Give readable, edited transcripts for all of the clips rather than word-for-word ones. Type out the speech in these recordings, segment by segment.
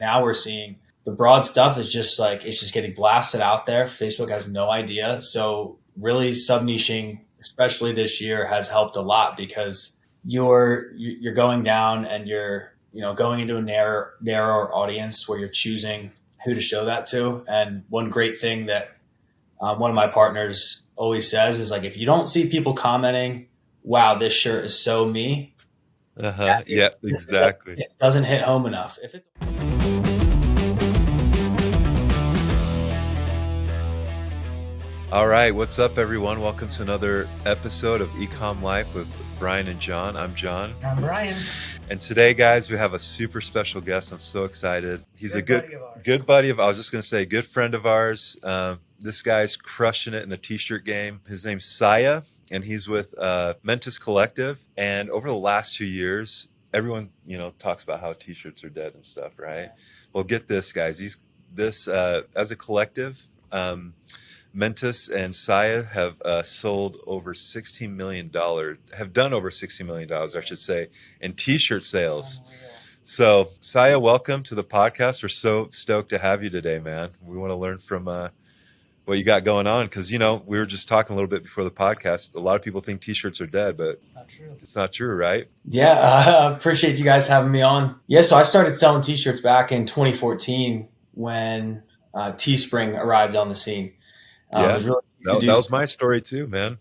Now we're seeing the broad stuff is just like, it's just getting blasted out there. Facebook has no idea. So really sub-niching, especially this year, has helped a lot because you're going down and you're, going into a narrower audience where you're choosing who to show that to. And one great thing that one of my partners always says is like, if you don't see people commenting, wow, this shirt is so me. Yeah, exactly. It doesn't hit home enough. If it's All right, what's up, everyone? Welcome to another episode of Ecom Life with Brian and John. I'm John. I'm Brian. And today, guys, we have a super special guest. I'm so excited. He's a good buddy I was just going to say, good friend of ours. This guy's crushing it in the t-shirt game. His name's Siah, and he's with Mentis Collective. And over the last 2 years, everyone, talks about how t-shirts are dead and stuff, right? Yeah. Well, get this, guys. As a collective, Mentis and Siah have sold over $16 million, have done over $16 million, I should say, in t-shirt sales. Unreal. So, Siah, welcome to the podcast. We're so stoked to have you today, man. We want to learn from what you got going on because, we were just talking a little bit before the podcast. A lot of people think t-shirts are dead, but it's not true. It's not true, right? Yeah, I appreciate you guys having me on. Yeah, so I started selling t-shirts back in 2014 when Teespring arrived on the scene. Yeah, it was really that was my story too, man.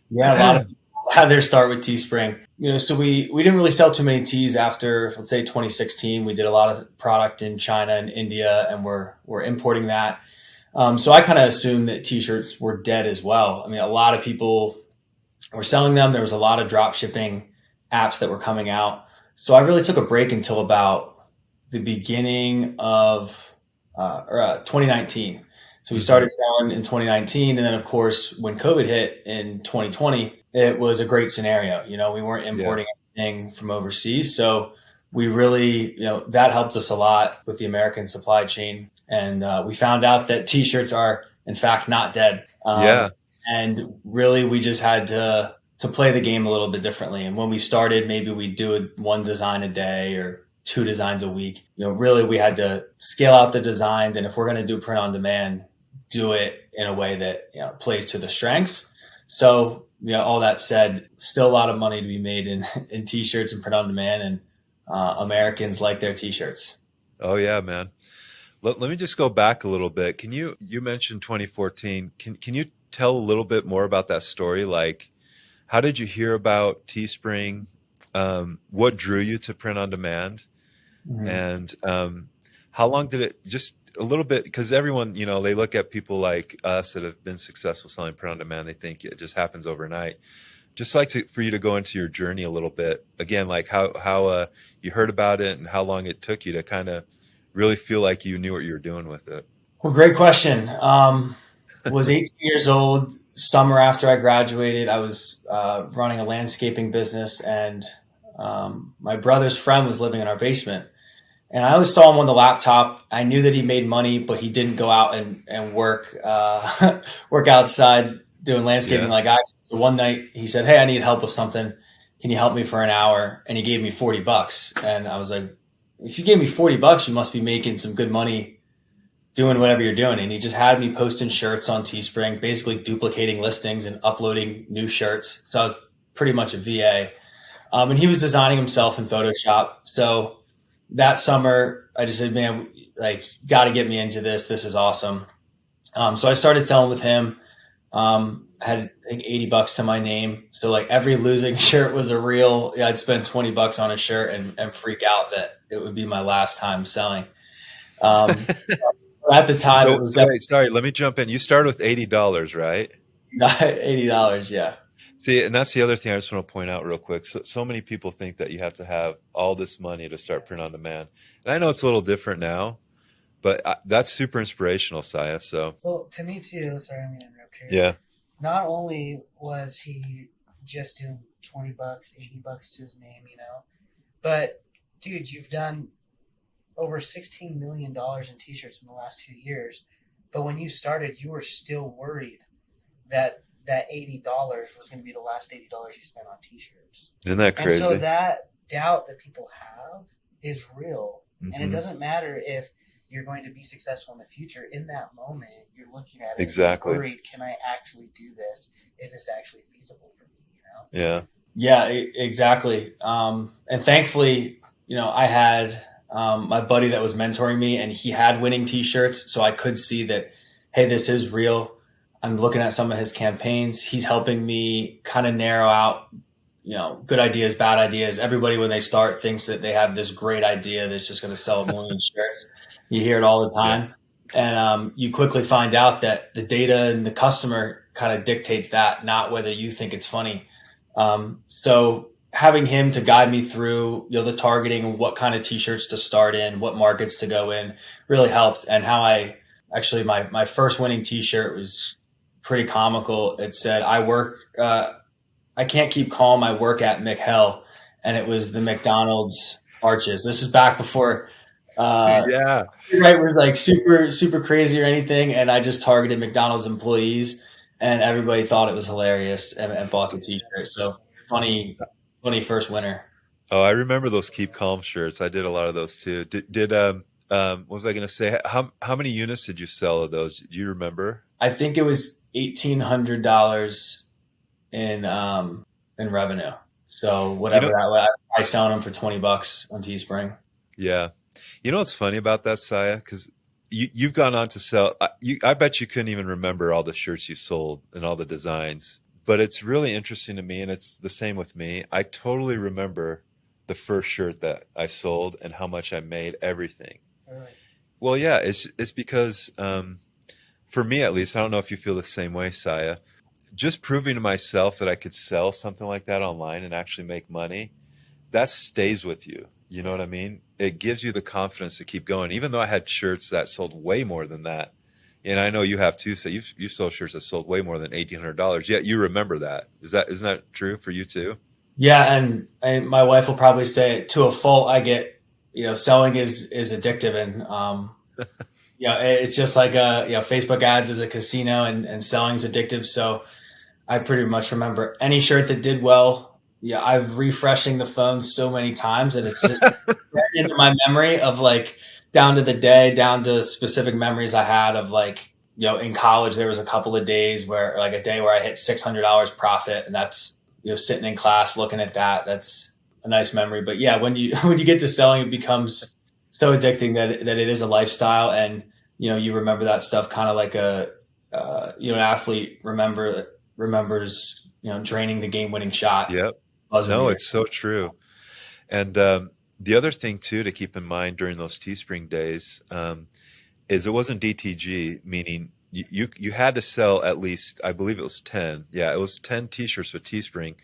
Yeah, a lot of people had their start with Teespring. So we didn't really sell too many tees after, let's say, 2016. We did a lot of product in China and India, and we're importing that. So I kind of assumed that t-shirts were dead as well. I mean, a lot of people were selling them. There was a lot of drop shipping apps that were coming out. So I really took a break until about the beginning of 2019. So we started selling in 2019. And then, of course, when COVID hit in 2020, it was a great scenario. We weren't importing anything from overseas. So we really, that helped us a lot with the American supply chain. And we found out that t-shirts are, in fact, not dead. And really, we just had to play the game a little bit differently. And when we started, maybe we'd do one design a day or 2 designs a week. Really, we had to scale out the designs. And if we're going to do print on demand, do it in a way that plays to the strengths. So, all that said, still a lot of money to be made in t-shirts and print on demand, and Americans like their t-shirts. Oh yeah, man. Let me just go back a little bit. You mentioned 2014. Can you tell a little bit more about that story? Like, how did you hear about Teespring? What drew you to print on demand? Mm-hmm. And how long did it, just a little bit, because everyone, they look at people like us that have been successful selling print on demand. They think it just happens overnight. Just like for you to go into your journey a little bit. Again, like how you heard about it and how long it took you to kind of really feel like you knew what you were doing with it. Well, great question. Was 18 years old. Summer after I graduated, I was running a landscaping business, and my brother's friend was living in our basement. And I always saw him on the laptop. I knew that he made money, but he didn't go out and work outside doing landscaping like I did. So one night he said, "Hey, I need help with something. Can you help me for an hour?" And he gave me $40. And I was like, if you gave me $40, you must be making some good money doing whatever you're doing. And he just had me posting shirts on Teespring, basically duplicating listings and uploading new shirts. So I was pretty much a VA. And he was designing himself in Photoshop. So that summer, I just said, man, like, got to get me into this. This is awesome. So I started selling with him. Had, I think, $80 to my name. So like every losing shirt was a real, I'd spend $20 on a shirt and freak out that it would be my last time selling. At the time, so, it was sorry, let me jump in. You started with $80, right? $80, yeah. See, and that's the other thing I just want to point out real quick. So many people think that you have to have all this money to start print on demand. And I know it's a little different now, but that's super inspirational, Siah. So, well, to me too. Sorry, I'm going to interrupt here. Yeah. Not only was he just doing $20, $80 to his name, but dude, you've done over $16 million in t-shirts in the last 2 years. But when you started, you were still worried that $80 was going to be the last $80 you spent on t-shirts. Isn't that crazy? And so that doubt that people have is real. And it doesn't matter if you're going to be successful in the future. In that moment, you're looking at it Exactly. and worried, can I actually do this? Is this actually feasible for me? Yeah. Yeah, exactly. And thankfully, I had my buddy that was mentoring me, and he had winning t-shirts. So I could see that, hey, this is real. I'm looking at some of his campaigns. He's helping me kind of narrow out, good ideas, bad ideas. Everybody, when they start, thinks that they have this great idea that's just going to sell a million shirts. You hear it all the Yeah. time. And you quickly find out that the data and the customer kind of dictates that, not whether you think it's funny. So having him to guide me through, the targeting, what kind of t-shirts to start in, what markets to go in, really helped. And how my first winning t-shirt was pretty comical. It said, I can't keep calm. I work at McHell. And it was the McDonald's arches. This is back before, Yeah. right, was like super, super crazy or anything. And I just targeted McDonald's employees, and everybody thought it was hilarious and bought the t-shirt. So funny first winner. Oh, I remember those Keep Calm shirts. I did a lot of those too. What was I going to say? How many units did you sell of those? Do you remember? I think it was $1,800 in revenue. So whatever that was, I selling them for $20 on Teespring. Yeah. You know what's funny about that, Siah? Because you've gone on to sell. I bet you couldn't even remember all the shirts you sold and all the designs. But it's really interesting to me, and it's the same with me. I totally remember the first shirt that I sold and how much I made, everything. Really? Well, yeah, it's because for me at least, I don't know if you feel the same way, Siah. Just proving to myself that I could sell something like that online and actually make money, that stays with you. You know what I mean? It gives you the confidence to keep going. Even though I had shirts that sold way more than that, and I know you have too. So you've sold shirts that sold way more than $1,800. Yet you remember that. Isn't that true for you too? Yeah, and my wife will probably say, to a fault, I get, selling is addictive, and it's just like Facebook ads is a casino, and selling is addictive. So I pretty much remember any shirt that did well. Yeah, I'm refreshing the phone so many times that it's just into my memory of like down to the day, down to specific memories I had of like, in college, there was a couple of days where like a day where I hit $600 profit, and that's, sitting in class looking at that. That's a nice memory. But yeah, when you get to selling, it becomes so addicting that it is a lifestyle, and you remember that stuff kind of like an athlete remembers draining the game-winning shot. Yep. No, it's so true. And the other thing too to keep in mind during those Teespring days is it wasn't DTG, meaning you had to sell at least, I believe it was 10. Yeah, it was 10 T-shirts with Teespring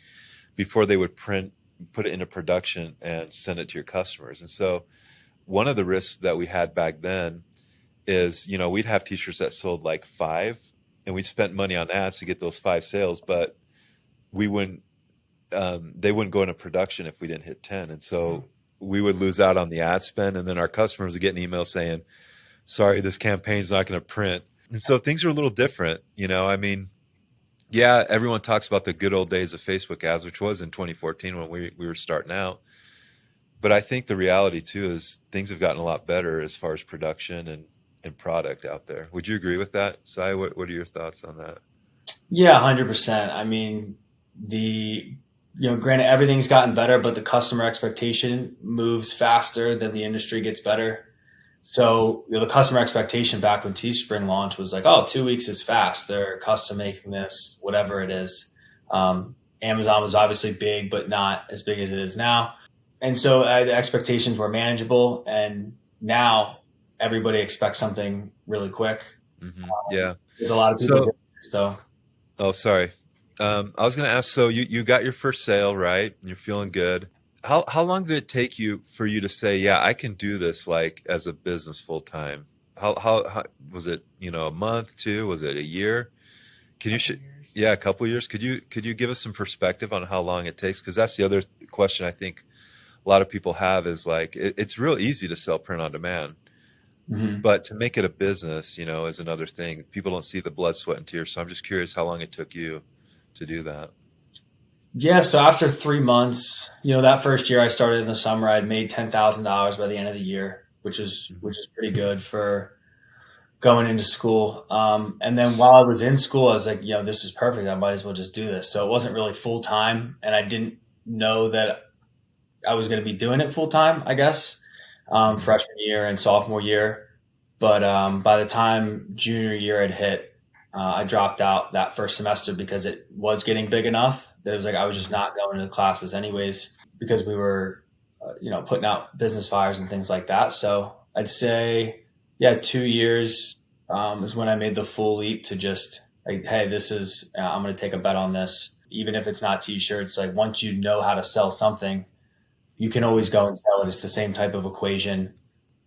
before they would put it into production and send it to your customers. And so one of the risks that we had back then is, we'd have T-shirts that sold like 5, and we'd spent money on ads to get those 5 sales, but they wouldn't go into production if we didn't hit 10. And so we would lose out on the ad spend. And then our customers would get an email saying, sorry, this campaign's not going to print. And so things are a little different. I mean, yeah, everyone talks about the good old days of Facebook ads, which was in 2014 when we were starting out. But I think the reality too is things have gotten a lot better as far as production and product out there. Would you agree with that, Siah? What are your thoughts on that? Yeah, 100%. I mean, granted, everything's gotten better, but the customer expectation moves faster than the industry gets better. So, the customer expectation back when Teespring launched was like, oh, 2 weeks is fast. They're custom making this, whatever it is. Amazon was obviously big, but not as big as it is now. And so the expectations were manageable. And now everybody expects something really quick. Mm-hmm. Yeah. There's a lot of people. Oh, sorry. I was going to ask, so you got your first sale, right? And you're feeling good. How long did it take you for you to say, yeah, I can do this like as a business full time? How was it, a month, 2? Was it a year? Yeah, a couple of years. Could you give us some perspective on how long it takes? Because that's the other question I think a lot of people have is like, it's real easy to sell print on demand. Mm-hmm. But to make it a business, is another thing. People don't see the blood, sweat, and tears. So I'm just curious how long it took you to do that. Yeah, so after 3 months, that first year I started in the summer, I'd made $10,000 by the end of the year. which is pretty good for going into school. And then while I was in school, I was like, this is perfect. I might as well just do this. So it wasn't really full time, and I didn't know that I was going to be doing it full time, I guess, freshman year and sophomore year. But by the time junior year had hit, I dropped out that first semester because it was getting big enough that it was like I was just not going to the classes anyways because we were, putting out business fires and things like that. So I'd say, 2 years is when I made the full leap to just like, hey, this is, I'm going to take a bet on this. Even if it's not t-shirts, like once you know how to sell something, you can always go and sell it. It's the same type of equation.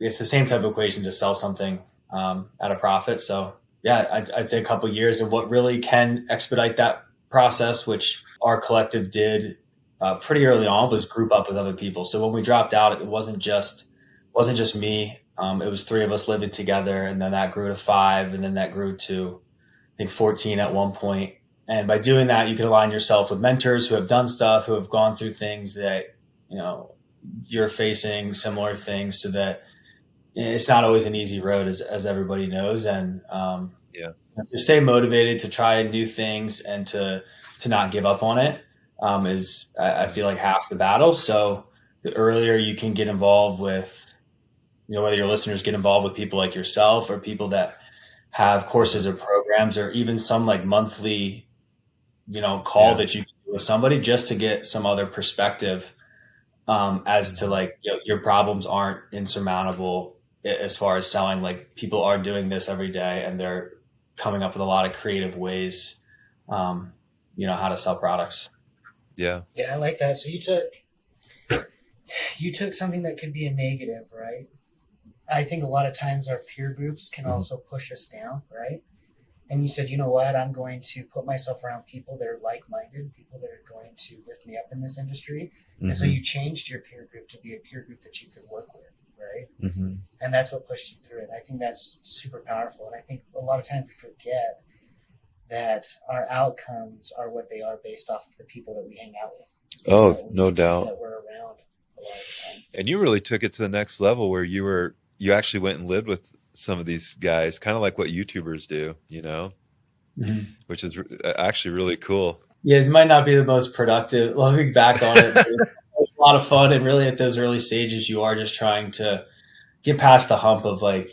It's the same type of equation to sell something at a profit. So I'd say a couple of years. And what really can expedite that process, which our collective did pretty early on, was group up with other people. So when we dropped out, it wasn't just me. It was 3 of us living together, and then that grew to 5, and then that grew to I think 14 at one point. And by doing that, you can align yourself with mentors who have done stuff, who have gone through things that you're facing, similar things, so that it's not always an easy road, as everybody knows. And to stay motivated, to try new things, and to not give up on it is, I feel like, half the battle. So the earlier you can get involved with, whether your listeners get involved with people like yourself or people that have courses or programs, or even some like monthly, call that you can do with somebody just to get some other perspective as to like, your problems aren't insurmountable as far as selling. Like, people are doing this every day, and they're coming up with a lot of creative ways, how to sell products. Yeah, I like that. So you took something that could be a negative, right? I think a lot of times our peer groups can also push us down, right? And you said, you know what, I'm going to put myself around people that are like-minded, people that are going to lift me up in this industry. And so you changed your peer group to be a peer group that you could work with, right? And that's what pushed you through it. I think that's super powerful. And I think a lot of times we forget that our outcomes are what they are based off of the people that we hang out with. Oh, no doubt. That we're around a lot of the time. And you really took it to the next level where you actually went and lived with some of these guys, kind of like what YouTubers do, which is actually really cool. Yeah, it might not be the most productive. Looking back on it, it's a lot of fun. And really, at those early stages, you are just trying to get past the hump of like,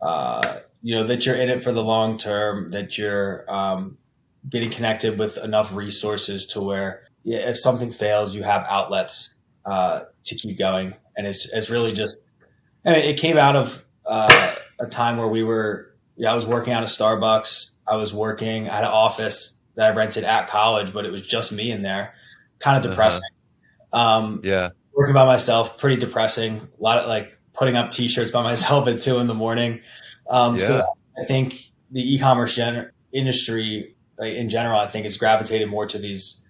that you're in it for the long term, that you're getting connected with enough resources to where if something fails, you have outlets to keep going. And it's really just, it came out of a time where I was working out of Starbucks. I had an office that I rented at college, but it was just me in there. Kind of depressing. Working by myself, pretty depressing. A lot of like putting up t-shirts by myself at 2 a.m. So I think the e-commerce industry, like, in general, I think it's gravitated more to these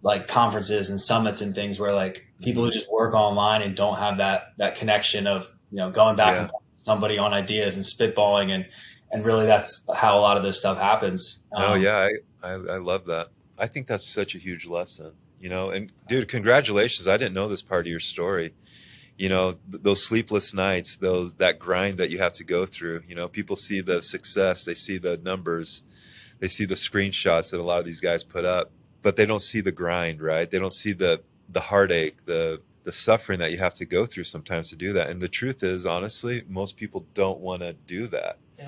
like conferences and summits and things where like people who just work online and don't have that connection of, going back and forth with somebody on ideas and spitballing, and really that's how a lot of this stuff happens. I love that. I think that's such a huge lesson, and dude, congratulations. I didn't know this part of your story. Those sleepless nights, that grind that you have to go through. People see the success, they see the numbers, they see the screenshots that a lot of these guys put up, but they don't see the grind, right? They don't see the heartache, the suffering that you have to go through sometimes to do that. And the truth is, honestly, most people don't want to do that. They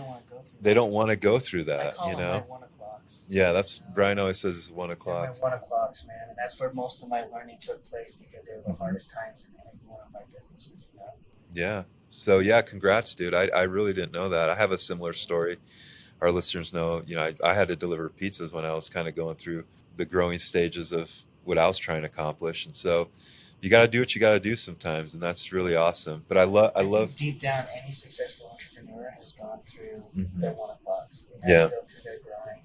don't want to go through that. I call them my 1 o'clocks. Yeah, that's Brian always says it's 1 o'clock. My 1 o'clocks, man, and that's where most of my learning took place because they were the hardest times in any one of my businesses. Yeah. So congrats, dude. I really didn't know that. I have a similar story. Our listeners know, I had to deliver pizzas when I was kind of going through the growing stages of what I was trying to accomplish, and so you got to do what you got to do sometimes, and that's really awesome. But I love deep down, any successful entrepreneur has gone through their 1 o'clocks. They have to go through their grind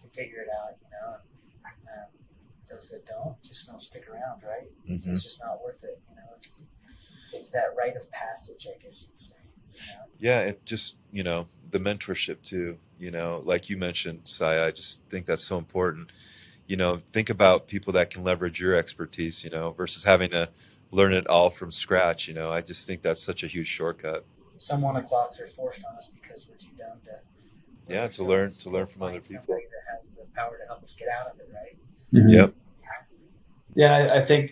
to figure it out, those that just don't stick around, right? It's just not worth it. It's that rite of passage, I guess you'd say. Yeah, it just the mentorship too. Like you mentioned, Siah, I just think that's so important. Think about people that can leverage your expertise, versus having to learn it all from scratch. I just think that's such a huge shortcut. Some 1 o'clocks are forced on us because we're too dumb to Yeah, to learn from other people. Somebody that has the power to help us get out of it, right? Yep. Yeah, I think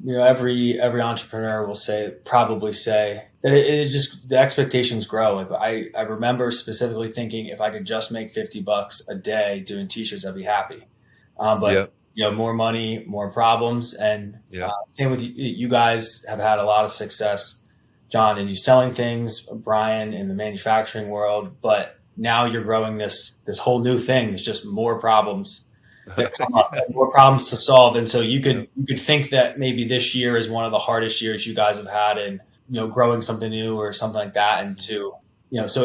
every entrepreneur will probably say that it is just the expectations grow. Like I remember specifically thinking if I could just make $50 a day doing t-shirts, I'd be happy. But more money, more problems, and same with you. You guys have had a lot of success, John, in you selling things, Brian in the manufacturing world, but now you're growing this whole new thing. There's just more problems that come up, and more problems to solve. And so you could think that maybe this year is one of the hardest years you guys have had in growing something new or something like that. And so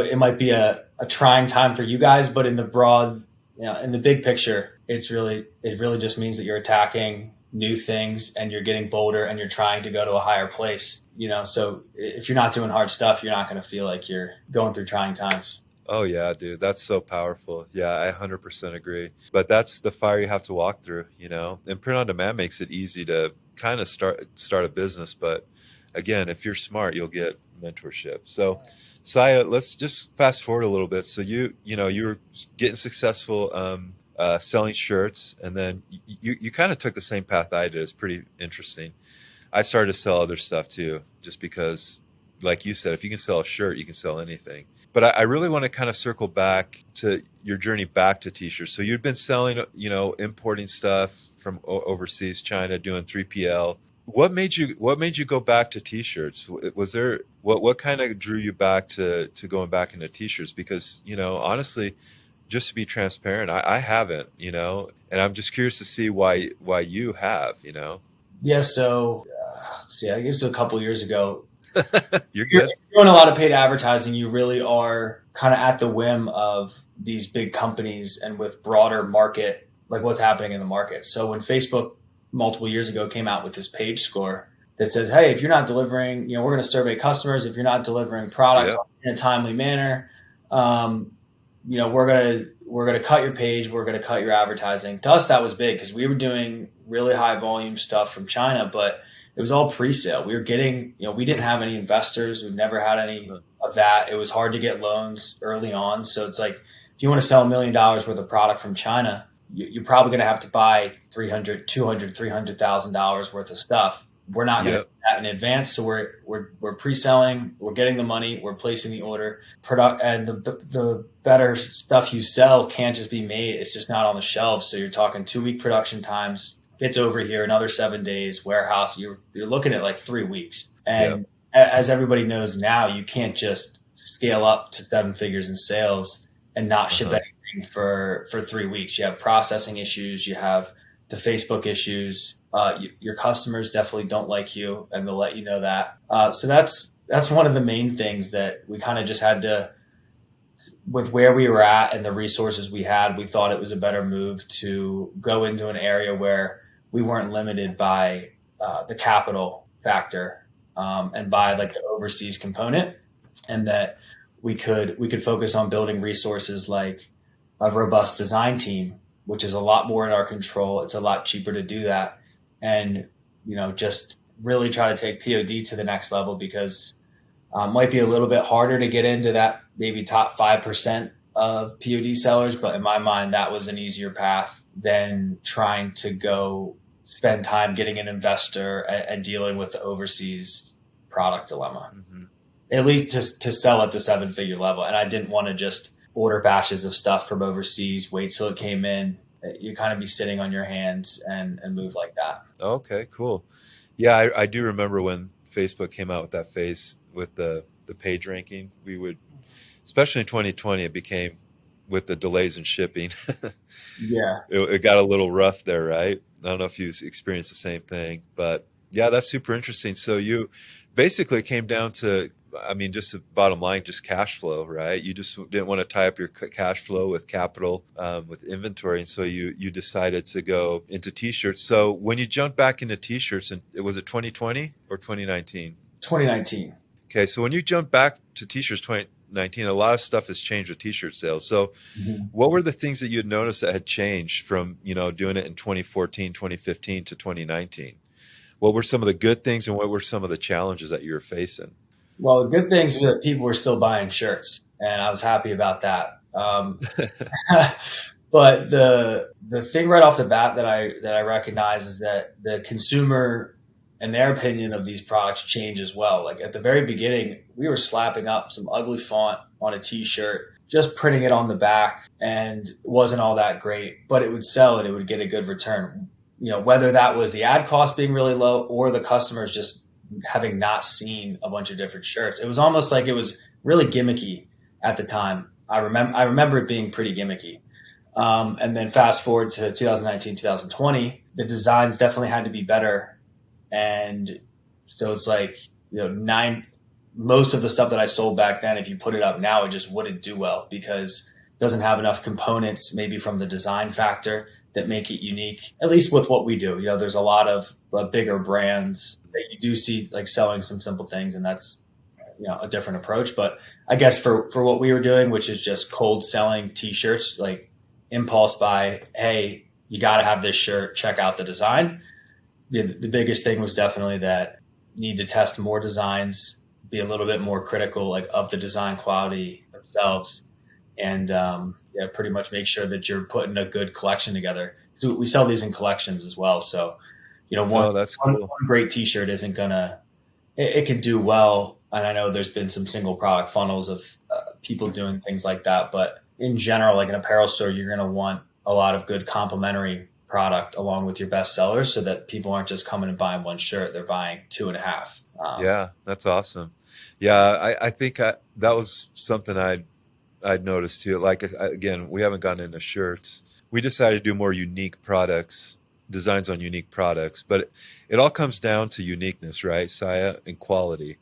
it might be a trying time for you guys, but in the broad, in the big picture, it really just means that you're attacking new things and you're getting bolder and you're trying to go to a higher place. So if you're not doing hard stuff, you're not going to feel like you're going through trying times. Oh yeah, dude, that's so powerful. Yeah, I 100% agree. But that's the fire you have to walk through, And print on demand makes it easy to kind of start a business. But again, if you're smart, you'll get mentorship. So, Siah, let's just fast forward a little bit. So you were getting successful selling shirts, and then you kind of took the same path I did. It's pretty interesting. I started to sell other stuff too, just because, like you said, if you can sell a shirt, you can sell anything. But I really want to kind of circle back to your journey back to t-shirts. So you'd been selling, importing stuff from overseas, China, doing 3PL. What made you go back to t-shirts? Was there what kind of drew you back to going back into t-shirts? Because honestly, just to be transparent, I haven't, and I'm just curious to see why you have, Yeah. So let's see. I guess a couple of years ago. You're good. If you're doing a lot of paid advertising, you really are kind of at the whim of these big companies and with broader market, like what's happening in the market. So when Facebook multiple years ago came out with this page score that says, hey, if you're not delivering, we're going to survey customers. If you're not delivering product in a timely manner, we're going to cut your page. We're going to cut your advertising. To us, that was big because we were doing really high volume stuff from China, but it was all pre-sale. We were getting, we didn't have any investors. We've never had any of that. It was hard to get loans early on. So it's like, if you want to sell $1 million worth of product from China, you're probably going to have to buy $200,000, $300,000 worth of stuff. We're not going to do that in advance. So we're pre-selling, we're getting the money, we're placing the order. And the better stuff you sell can't just be made. It's just not on the shelves. So you're talking 2-week production times. It's over here another 7 days, warehouse. You're looking at like 3 weeks. And as everybody knows now, you can't just scale up to 7 figures in sales and not ship anything for 3 weeks. You have processing issues. You have the Facebook issues. Your customers definitely don't like you, and they'll let you know that. So that's one of the main things that we kind of just had to, with where we were at and the resources we had, we thought it was a better move to go into an area where we weren't limited by the capital factor and by like the overseas component, and that we could focus on building resources like a robust design team, which is a lot more in our control. It's a lot cheaper to do that, and just really try to take POD to the next level, because might be a little bit harder to get into that maybe top 5% of POD sellers, but in my mind, that was an easier path than trying to go spend time getting an investor and dealing with the overseas product dilemma, at least to sell at the 7-figure level. And I didn't want to just order batches of stuff from overseas, wait till it came in. You kind of be sitting on your hands and move like that. Okay, cool. Yeah, I do remember when Facebook came out with that phase with the page ranking. We would, especially in 2020, it became with the delays in shipping. It got a little rough there, right? I don't know if you experienced the same thing, but yeah, that's super interesting. So you basically came down to, just the bottom line, just cash flow, right? You just didn't want to tie up your cash flow with capital, with inventory. And so you decided to go into t-shirts. So when you jumped back into t-shirts, and was it 2020 or 2019? 2019. Okay. So when you jumped back to t-shirts 2019, a lot of stuff has changed with t-shirt sales. So what were the things that you had noticed that had changed from, doing it in 2014, 2015 to 2019? What were some of the good things and what were some of the challenges that you were facing? Well, the good things were that people were still buying shirts, and I was happy about that. But the thing right off the bat that I recognize is that the consumer and their opinion of these products change as well. Like at the very beginning, we were slapping up some ugly font on a t-shirt, just printing it on the back, and it wasn't all that great, but it would sell and it would get a good return. Whether that was the ad cost being really low or the customers just having not seen a bunch of different shirts. It was almost like it was really gimmicky at the time. I remember it being pretty gimmicky. And then fast forward to 2019, 2020, the designs definitely had to be better. And so it's like, most of the stuff that I sold back then, if you put it up now, it just wouldn't do well because it doesn't have enough components, maybe from the design factor, that make it unique, at least with what we do. There's a lot of bigger brands that you do see like selling some simple things, and that's, a different approach. But I guess for what we were doing, which is just cold selling t-shirts, like impulse buy, hey, you got to have this shirt, check out the design. The biggest thing was definitely that you need to test more designs, be a little bit more critical like of the design quality themselves, and pretty much make sure that you're putting a good collection together. So we sell these in collections as well. So, That's cool. one great t-shirt isn't gonna, it can do well. And I know there's been some single product funnels of people doing things like that. But in general, like an apparel store, you're going to want a lot of good complementary product along with your best sellers so that people aren't just coming and buying one shirt. They're buying 2.5. Yeah, that's awesome. Yeah, I think that was something I'd noticed too. Like, again, we haven't gotten into shirts. We decided to do more unique products, designs on unique products, but it all comes down to uniqueness, right, Siah, and quality.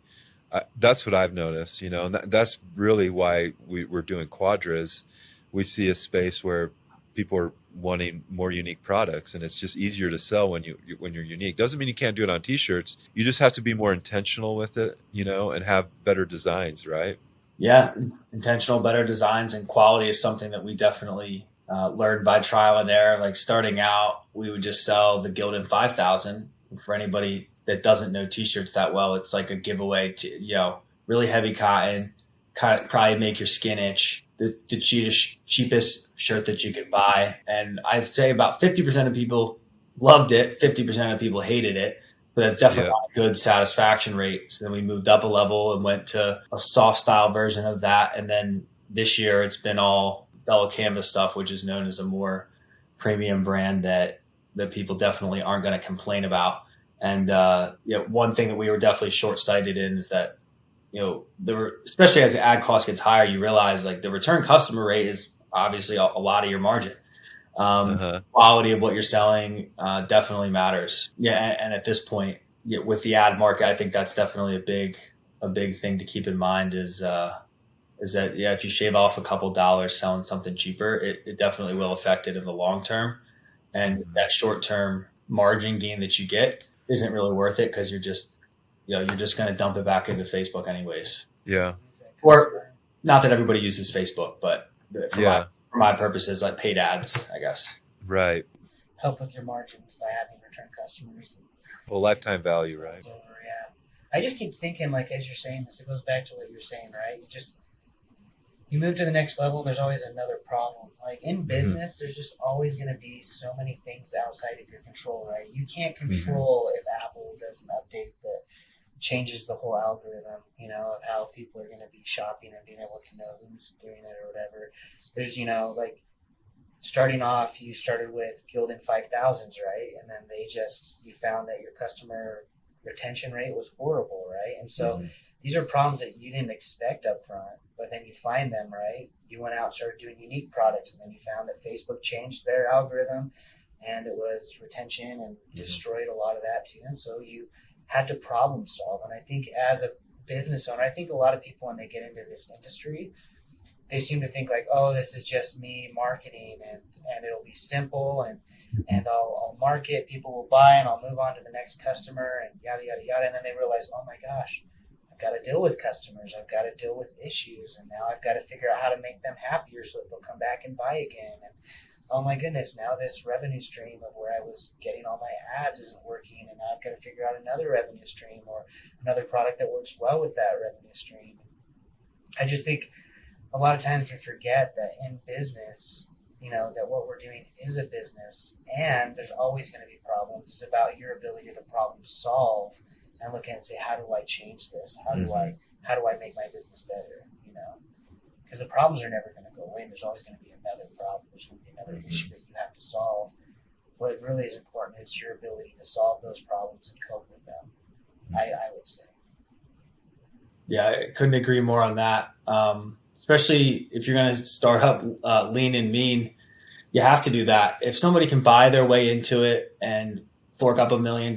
That's what I've noticed, and that's really why we're doing Quadras. We see a space where people are wanting more unique products, and it's just easier to sell when you're unique. Doesn't mean you can't do it on t-shirts. You just have to be more intentional with it, and have better designs, right? Yeah, intentional, better designs, and quality is something that we definitely learned by trial and error. Like starting out, we would just sell the Gildan 5000. For anybody that doesn't know t-shirts that well, it's like a giveaway to, really heavy cotton, probably make your skin itch, the cheapest shirt that you could buy. And I'd say about 50% of people loved it, 50% of people hated it, but that's definitely not a good satisfaction rate. So then we moved up a level and went to a soft style version of that. And then this year it's been all Bella Canvas stuff, which is known as a more premium brand that people definitely aren't going to complain about. And one thing that we were definitely short-sighted in is that, especially as the ad cost gets higher, you realize like the return customer rate is obviously a lot of your margin. Quality of what you're selling definitely matters. Yeah, and at this point, with the ad market, I think that's definitely a big thing to keep in mind is that if you shave off a couple dollars selling something cheaper, it definitely will affect it in the long term. And that short term margin gain that you get isn't really worth it because you're just going to dump it back into Facebook anyways. Yeah. Or not that everybody uses Facebook, but for my purposes, like paid ads, I guess. Right. Help with your margins by having return customers. Well, lifetime value, right? Yeah. I just keep thinking, like, as you're saying this, it goes back to what you're saying, right? You move to the next level, there's always another problem. Like in business, there's just always going to be so many things outside of your control, right? You can't control if Apple does an update that changes the whole algorithm, of how people are going to be shopping and being able to know who's doing it or whatever. There's, like starting off, you started with Gildan 5000s, right? And then you found that your customer retention rate was horrible, right? And so these are problems that you didn't expect up front, but then you find them, right? You went out and started doing unique products, and then you found that Facebook changed their algorithm, and it was retention and destroyed a lot of that too. And so you had to problem solve. And I think as a business owner, I think a lot of people when they get into this industry, they seem to think like, oh, this is just me marketing and it'll be simple and I'll market, people will buy, and I'll move on to the next customer and yada, yada, yada. And then they realize, oh my gosh, I've got to deal with customers. I've got to deal with issues. And now I've got to figure out how to make them happier so that they'll come back and buy again. And oh my goodness, now this revenue stream of where I was getting all my ads isn't working, and now I've got to figure out another revenue stream or another product that works well with that revenue stream. I just think a lot of times we forget that in business, that what we're doing is a business, and there's always going to be problems. It's about your ability to problem solve and look at it and say, how do I change this? How do I make my business better? Because the problems are never going to go away. There's always going to be another problem. There's going to be another issue that you have to solve. What really is important is your ability to solve those problems and cope with them, I would say. Yeah, I couldn't agree more on that. Especially if you're going to start up lean and mean, you have to do that. If somebody can buy their way into it and fork up $1 million,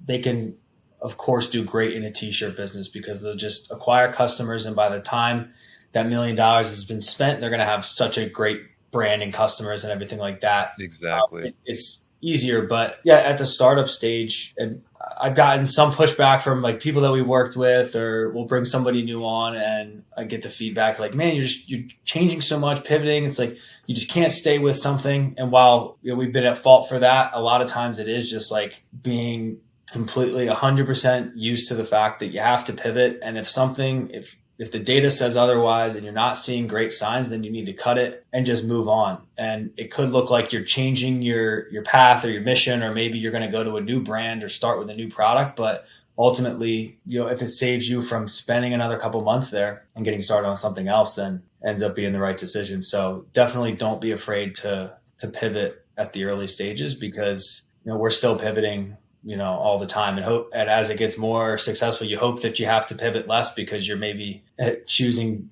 they can, of course, do great in a t-shirt business because they'll just acquire customers. And by the time that $1 million has been spent, they're going to have such a great brand and customers and everything like that. Exactly. It's easier, but yeah, at the startup stage, and I've gotten some pushback from like people that we worked with, or we'll bring somebody new on and I get the feedback like, man, you're changing so much, pivoting. It's like, you just can't stay with something. And while we've been at fault for that, a lot of times it is just like being completely 100% used to the fact that you have to pivot. And if the data says otherwise and you're not seeing great signs, then you need to cut it and just move on. And it could look like you're changing your path or your mission, or maybe you're going to go to a new brand or start with a new product. But ultimately, if it saves you from spending another couple months there and getting started on something else, then ends up being the right decision. So definitely don't be afraid to pivot at the early stages, because we're still pivoting all the time, and as it gets more successful, you hope that you have to pivot less because you're maybe choosing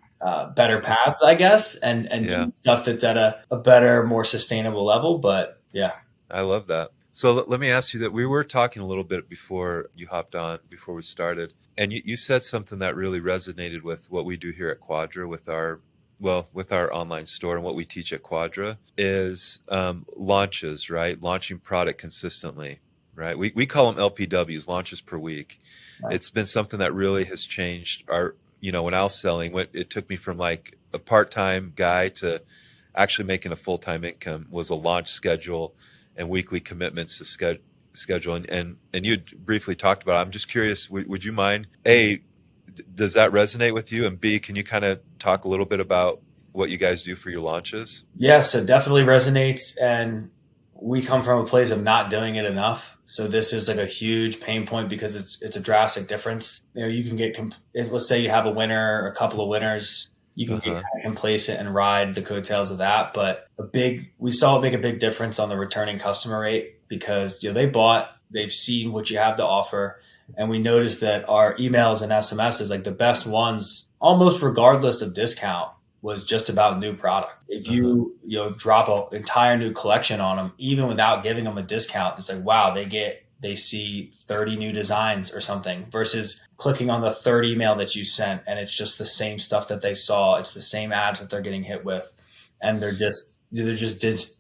better paths, I guess, and doing stuff that's at a better, more sustainable level. But yeah, I love that. So let me ask you that. We were talking a little bit before you hopped on, before we started, and you said something that really resonated with what we do here at Quadra with our online store, and what we teach at Quadra is launches, right? Launching product consistently. Right. We call them LPWs, launches per week. Right. It's been something that really has changed when I was selling, it took me from like a part-time guy to actually making a full-time income was a launch schedule and weekly commitments to schedule. And you briefly talked about it. I'm just curious, would you mind, A, does that resonate with you? And B, can you kind of talk a little bit about what you guys do for your launches? Yes, it definitely resonates. And we come from a place of not doing it enough. So this is like a huge pain point because it's a drastic difference. You can get, if let's say you have a winner or a couple of winners, you can get kind of complacent and ride the coattails of that. But we saw it make a big difference on the returning customer rate because they've seen what you have to offer. And we noticed that our emails and SMSs, like the best ones, almost regardless of discount, was just about new product. If you drop an entire new collection on them, even without giving them a discount, it's like, wow, they see 30 new designs or something, versus clicking on the third email that you sent and it's just the same stuff that they saw. It's the same ads that they're getting hit with, and they're just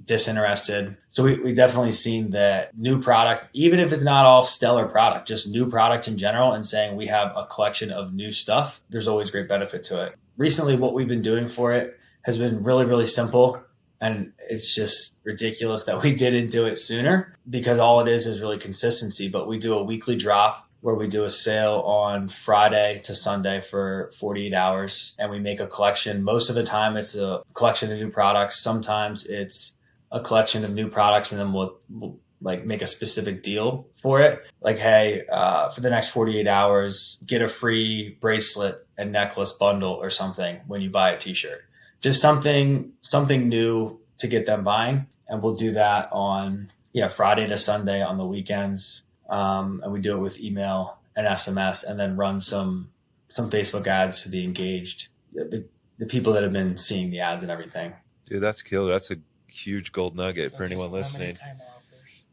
disinterested. So we definitely seen that new product, even if it's not all stellar product, just new product in general, and saying we have a collection of new stuff, there's always great benefit to it. Recently, what we've been doing for it has been really, really simple. And it's just ridiculous that we didn't do it sooner, because all it is really consistency. But we do a weekly drop where we do a sale on Friday to Sunday for 48 hours. And we make a collection. Most of the time, it's a collection of new products. Sometimes it's a collection of new products, and then we'll like make a specific deal for it. Like, hey, for the next 48 hours, get a free bracelet and necklace bundle or something when you buy a t-shirt. Just something new to get them buying. And we'll do that on Friday to Sunday on the weekends. And we do it with email and SMS, and then run some Facebook ads to the engaged, the people that have been seeing the ads and everything. Dude, that's killer. That's a huge gold nugget for anyone listening.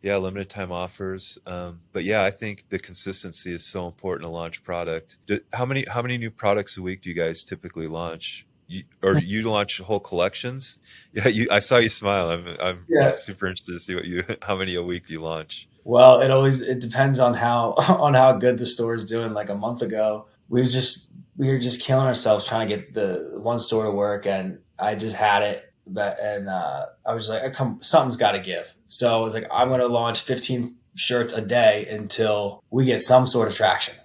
Yeah, limited time offers. But yeah, I think the consistency is so important to launch product. How many new products a week do you guys typically launch? You launch whole collections? Yeah, I saw you smile. I'm super interested to see how many a week you launch. Well, it depends on how good the store is doing. Like a month ago, we were just killing ourselves trying to get the one store to work, and I just had it I was like, something's got to give. So I was like, I'm going to launch 15 shirts a day until we get some sort of traction.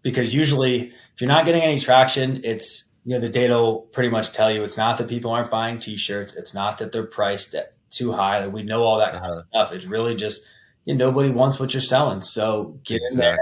Because usually, if you're not getting any traction, it's, the data will pretty much tell you it's not that people aren't buying T-shirts. It's not that they're priced too high. Like, we know all that kind of stuff. It's really just, nobody wants what you're selling. So get in there,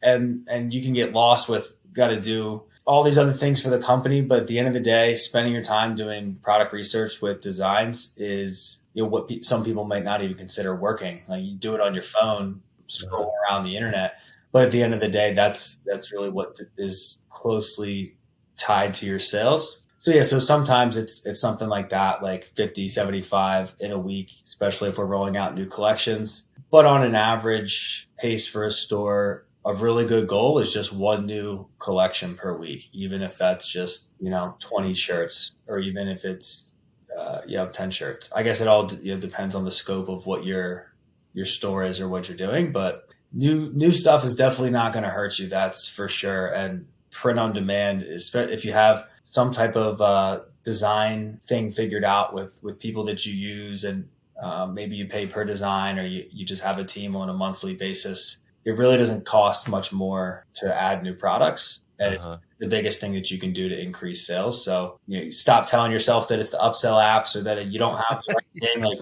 and you can get lost with got to do all these other things for the company. But at the end of the day, spending your time doing product research with designs is, what some people might not even consider working. Like, you do it on your phone, scrolling around the internet. But at the end of the day, that's really what is closely tied to your sales. So sometimes it's something like that, like 50, 75 in a week, especially if we're rolling out new collections. But on an average pace for a store, a really good goal is just one new collection per week, even if that's just, 20 shirts, or even if it's, 10 shirts. I guess it all depends on the scope of what your store is or what you're doing. But new stuff is definitely not going to hurt you. That's for sure. And print on demand, if you have some type of design thing figured out with people that you use, and maybe you pay per design, or you just have a team on a monthly basis, it really doesn't cost much more to add new products. And it's the biggest thing that you can do to increase sales. So you stop telling yourself that it's the upsell apps, or that you don't have the right thing. Like,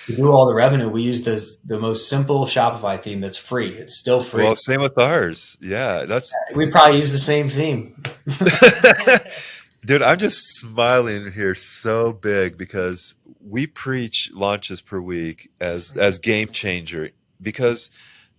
to do all the revenue, we use the most simple Shopify theme that's free. It's still free. Well, same with ours. Yeah, we probably use the same theme. Dude, I'm just smiling here so big because we preach launches per week as game changer, because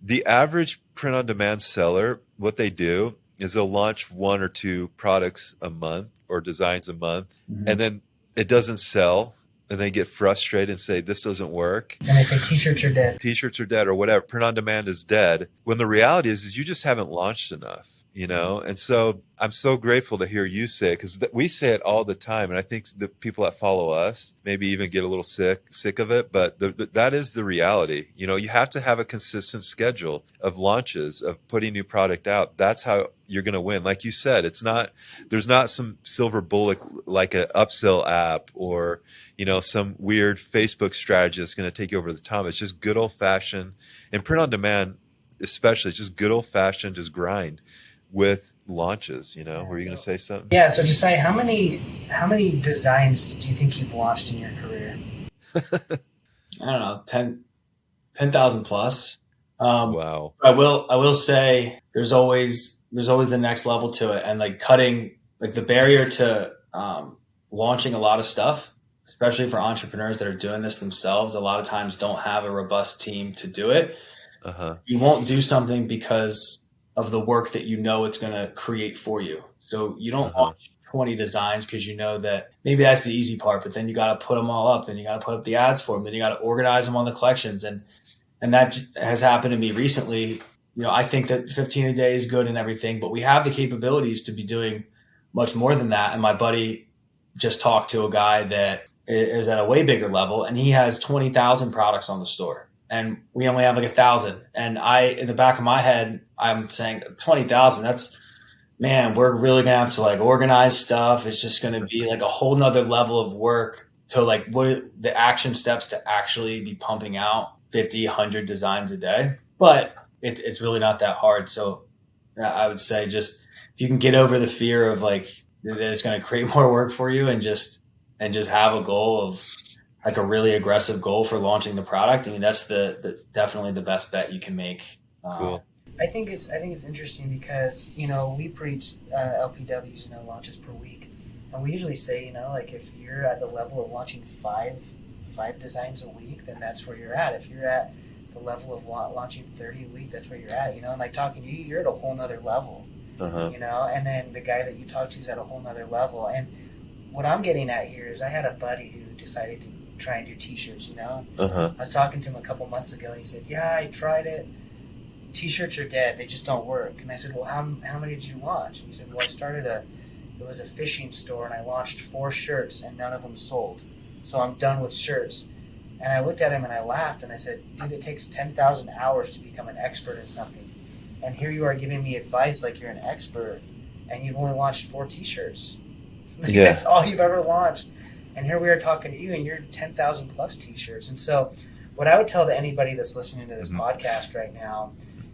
the average print on demand seller, what they do is they'll launch 1 or 2 products a month or designs a month, and then it doesn't sell. And they get frustrated and say, this doesn't work. And they say T-shirts are dead. T-shirts are dead, or whatever. Print on demand is dead. When the reality is you just haven't launched enough, And so I'm so grateful to hear you say it, because we say it all the time. And I think the people that follow us maybe even get a little sick of it. But that is the reality. You have to have a consistent schedule of launches, of putting new product out. That's how you're going to win. Like you said, there's not some silver bullet like an upsell app, or some weird Facebook strategy that's going to take you over the top. It's just good old fashioned, and print on demand especially, just good old fashioned, just grind with launches. Were you going to say something? Yeah. So Josiah, how many designs do you think you've launched in your career? I don't know, 10,000 plus. Wow. I will say there's always the next level to it, and like cutting, like the barrier to launching a lot of stuff, especially for entrepreneurs that are doing this themselves, a lot of times don't have a robust team to do it. You won't do something because of the work that it's going to create for you. So you don't launch 20 designs because that maybe that's the easy part, but then you got to put them all up. Then you got to put up the ads for them. Then you got to organize them on the collections. And that has happened to me recently. I think that 15 a day is good and everything, but we have the capabilities to be doing much more than that. And my buddy just talked to a guy that is at a way bigger level, and he has 20,000 products on the store, and we only have like 1,000. And in the back of my head, I'm saying 20,000, we're really going to have to like organize stuff. It's just going to be like a whole nother level of work to like what the action steps to actually be pumping out 50, 100 designs a day. But it's really not that hard. So I would say just, if you can get over the fear of like that it's going to create more work for you, and just have a goal of like a really aggressive goal for launching the product. I mean, that's definitely the best bet you can make. Cool. I think it's interesting because, we preach LPWs, launches per week. And we usually say, like if you're at the level of launching five designs a week, then that's where you're at. If you're at the level of launching 30 a week, that's where you're at, and like talking to you, you're at a whole nother level, and then the guy that you talk to is at a whole nother level. And what I'm getting at here is I had a buddy who decided to try and do T-shirts, I was talking to him a couple months ago, and he said, yeah, I tried it. T-shirts are dead. They just don't work. And I said, well, how many did you launch? And he said, well, I started it was a fishing store, and I launched 4 shirts, and none of them sold. So I'm done with shirts. And I looked at him and I laughed, and I said, dude, it takes 10,000 hours to become an expert in something. And here you are giving me advice like you're an expert, and you've only launched 4 T-shirts. Yeah. That's all you've ever launched. And here we are talking to you, and you're 10,000 plus t-shirts. And so what I would tell to anybody that's listening to this podcast right now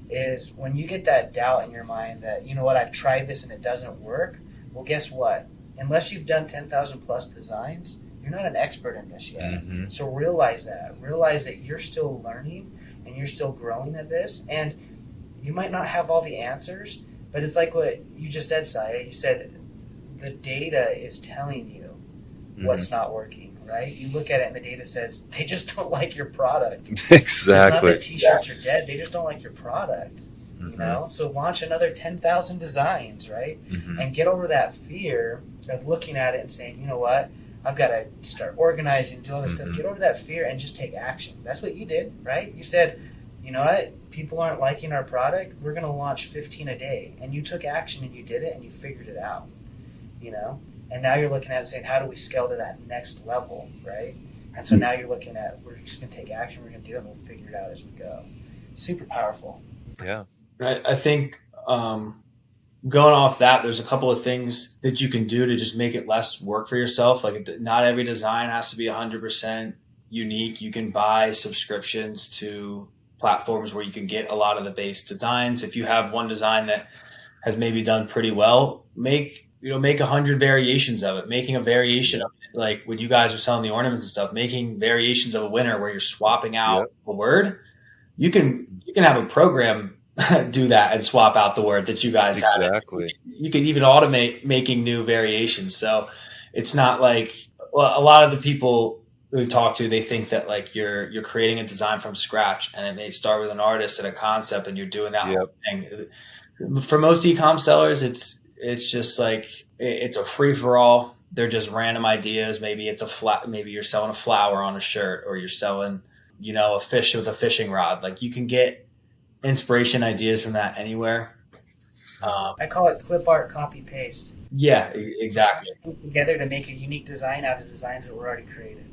is when you get that doubt in your mind that, you know what, I've tried this and it doesn't work, well, guess what? Unless you've done 10,000 plus designs, you're not an expert in this yet. So realize that. Realize that you're still learning and you're still growing at this. And you might not have all the answers, but it's like what you just said, Siah. You said the data is telling you what's not working, right? You look at it and the data says they just don't like your product. Exactly. It's not that t-shirts are dead. They just don't like your product. You know, so launch another 10,000 designs, right? And get over that fear of looking at it and saying, you know what, I've got to start organizing, do all this stuff. Get over that fear and just take action. That's what you did, right? You said, you know what, people aren't liking our product. We're going to launch 15 a day. And you took action and you did it and you figured it out, you know? And now you're looking at it and saying, how do we scale to that next level, right? And so now you're looking at, we're just going to take action, we're going to do it, and we'll figure it out as we go. Super powerful. Yeah. I think going off that, there's a couple of things that you can do to just make it less work for yourself. Like, not every design has to be 100% unique. You can buy subscriptions to platforms where you can get a lot of the base designs. If you have one design that has maybe done pretty well, make 100 variations of it. Making a variation of it, like when you guys are selling the ornaments and stuff, making variations of a winner where you're swapping out a word. You can have a program do that and swap out the word that you guys have. Exactly. You could even automate making new variations. So it's not like, well, a lot of the people we talk to, they think that like you're creating a design from scratch, and it may start with an artist and a concept, and you're doing that whole thing. For most e-com sellers, it's just like it's a free for all. They're just random ideas. Maybe it's maybe you're selling a flower on a shirt, or you're selling, a fish with a fishing rod. Like, you can get inspiration ideas from that anywhere. I call it clip art, copy paste. Yeah, exactly. Put together to make a unique design out of designs that were already created.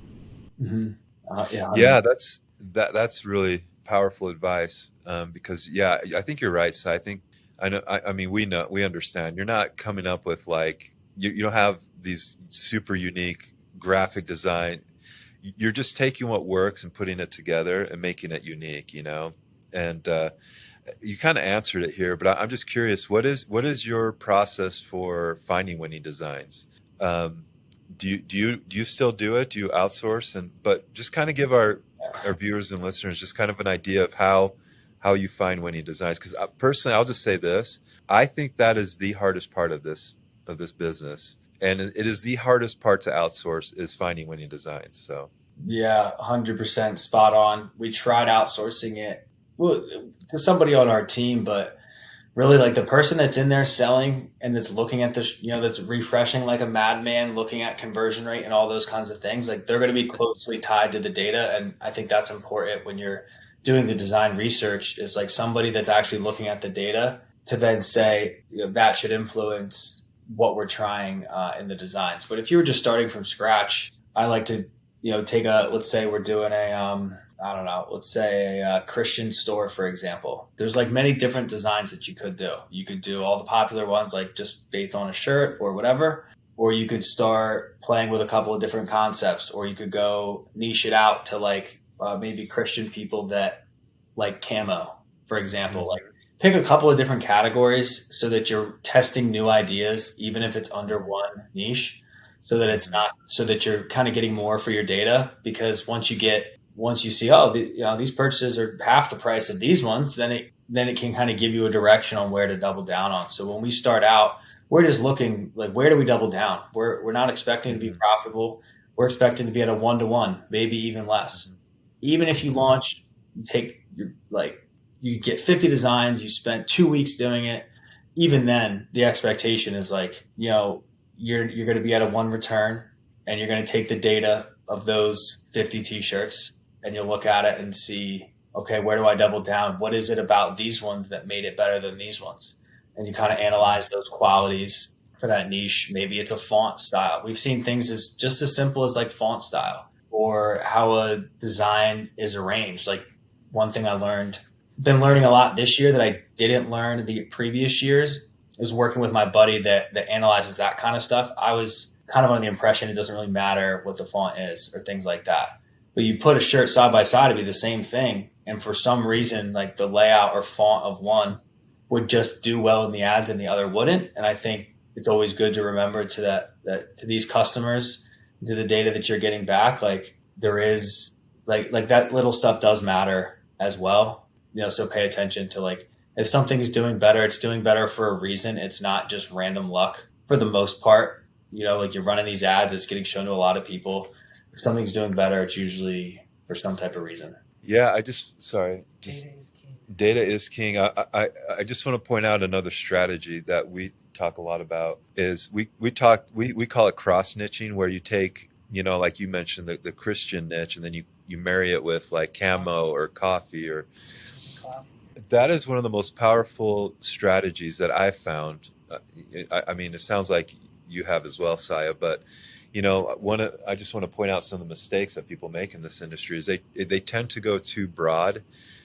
That's really powerful advice, because I think you're right. So we understand. You're not coming up with like you don't have these super unique graphic design. You're just taking what works and putting it together and making it unique, And you kind of answered it here, but I'm just curious, what is your process for finding winning designs? Do you still do it? Do you outsource? But just kind of give our viewers and listeners just kind of an idea of how you find winning designs. Because personally, I'll just say this: I think that is the hardest part of this business, and it is the hardest part to outsource, is finding winning designs. So yeah, 100% spot on. We tried outsourcing it to somebody on our team, but really, like, the person that's in there selling and that's looking at this, that's refreshing like a madman, looking at conversion rate and all those kinds of things, like, they're going to be closely tied to the data. And I think that's important when you're doing the design research, is like somebody that's actually looking at the data to then say, that should influence what we're trying in the designs. But if you were just starting from scratch, I like to, take let's say we're doing let's say a Christian store, for example. There's like many different designs that you could do. You could do all the popular ones, like just faith on a shirt or whatever, or you could start playing with a couple of different concepts, or you could go niche it out to like maybe Christian people that like camo, for example. Like, pick a couple of different categories so that you're testing new ideas, even if it's under one niche, so that you're kind of getting more for your data. Because once you see, these purchases are half the price of these ones, then it can kind of give you a direction on where to double down on. So when we start out, we're just looking like, where do we double down? We're not expecting to be profitable. We're expecting to be at a 1-to-1, maybe even less. Even if you launch, you get 50 designs, you spent 2 weeks doing it. Even then, the expectation is like, you're going to be at a 1 return, and you're going to take the data of those 50 t-shirts, and you'll look at it and see, okay, where do I double down? What is it about these ones that made it better than these ones? And you kind of analyze those qualities for that niche. Maybe it's a font style. We've seen things just as simple as like font style, or how a design is arranged. Like, one thing been learning a lot this year that I didn't learn the previous years, is working with my buddy that analyzes that kind of stuff. kind of under the impression it doesn't really matter what the font is or things like that. But you put a shirt side by side, it'd be the same thing. And for some reason, like the layout or font of one would just do well in the ads and the other wouldn't. And I think it's always good to remember to that to these customers, to the data that you're getting back, like there is like that little stuff does matter as well. So pay attention to like if something's doing better, it's doing better for a reason. It's not just random luck for the most part. Like you're running these ads, it's getting shown to a lot of people. If something's doing better, it's usually for some type of reason. Yeah, data is king. Data is king. I just want to point out another strategy that we talk a lot about is we call it cross niching, where you take, like you mentioned, the Christian niche, and then you marry it with like camo or coffee or that is one of the most powerful strategies that I've found. I mean, it sounds like you have as well, Siah, but I just want to point out some of the mistakes that people make in this industry is they tend to go too broad.